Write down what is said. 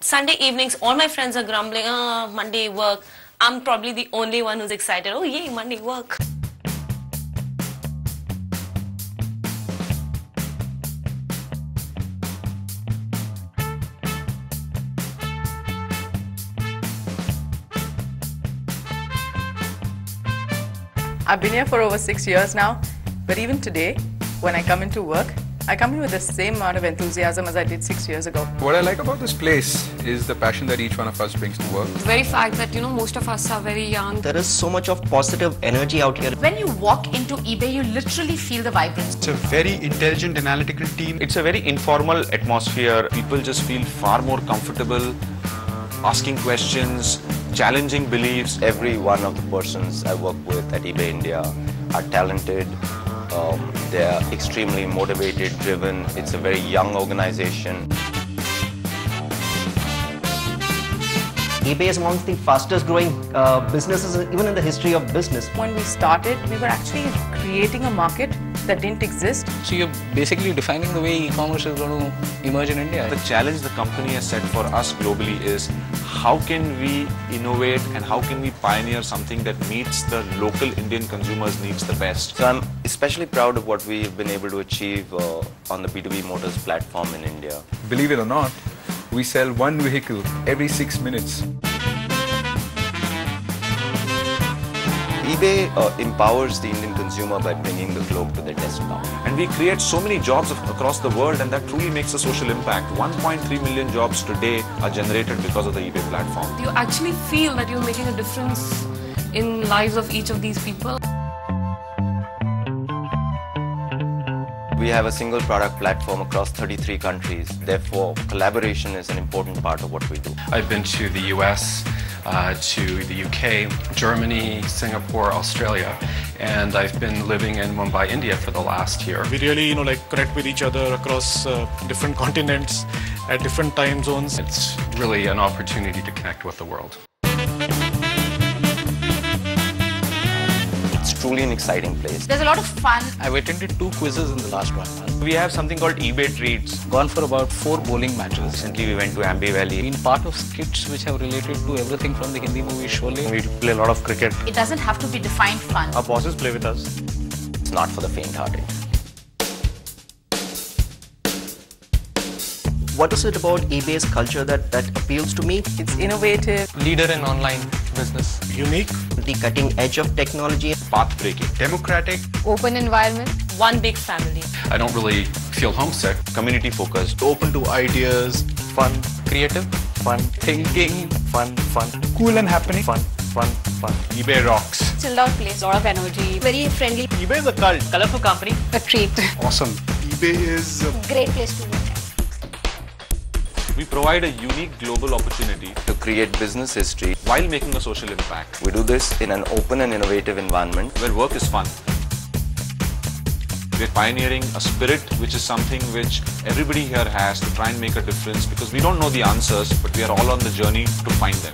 Sunday evenings, all my friends are grumbling, Monday work. I'm probably the only one who's excited. Oh, yay, Monday work. I've been here for over 6 years now, but even today, when I come into work, I come in with the same amount of enthusiasm as I did 6 years ago. What I like about this place is the passion that each one of us brings to work. The very fact that, most of us are very young. There is so much of positive energy out here. When you walk into eBay, you literally feel the vibrance. It's a very intelligent, analytical team. It's a very informal atmosphere. People just feel far more comfortable asking questions, challenging beliefs. Every one of the persons I work with at eBay India are talented. They are extremely motivated, driven. It's a very young organization. eBay is amongst the fastest growing businesses even in the history of business. When we started, we were actually creating a market that didn't exist. So you're basically defining the way e-commerce is going to emerge in India. The challenge the company has set for us globally is how can we innovate and how can we pioneer something that meets the local Indian consumers' needs the best. So I'm especially proud of what we've been able to achieve on the B2B Motors platform in India. Believe it or not, we sell one vehicle every 6 minutes. eBay empowers the Indian consumer by bringing the globe to their desktop. And we create so many jobs across the world, and that truly makes a social impact. 1.3 million jobs today are generated because of the eBay platform. You actually feel that you're making a difference in lives of each of these people. We have a single product platform across 33 countries. Therefore, collaboration is an important part of what we do. I've been to the US, to the UK, Germany, Singapore, Australia, and I've been living in Mumbai, India for the last year. We really, connect with each other across different continents at different time zones. It's really an opportunity to connect with the world. It's truly an exciting place. There's a lot of fun. I've attended 2 quizzes in the last 1 month. We have something called eBay Treats. Gone for about 4 bowling matches. Recently we went to Ambi Valley. Been part of skits which have related to everything from the Hindi movie Sholay. We play a lot of cricket. It doesn't have to be defined fun. Our bosses play with us. It's not for the faint-hearted. What is it about eBay's culture that appeals to me? It's innovative. Leader in online business. Unique. The cutting edge of technology. Path-breaking. Democratic. Open environment. One big family. I don't really feel homesick. Community-focused. Open to ideas. Fun. Creative. Fun. Thinking. Fun. Cool and happening. Fun. eBay rocks. Chilled out place. Lot of energy. Very friendly. eBay is a cult. Colorful company. A treat. Awesome. eBay is Great place to work. We provide a unique global opportunity To create business history. while making a social impact, We do this in an open and innovative environment. where work is fun. We're pioneering a spirit which is something which everybody here has to try and make a difference, because we don't know the answers, but we are all on the journey to find them.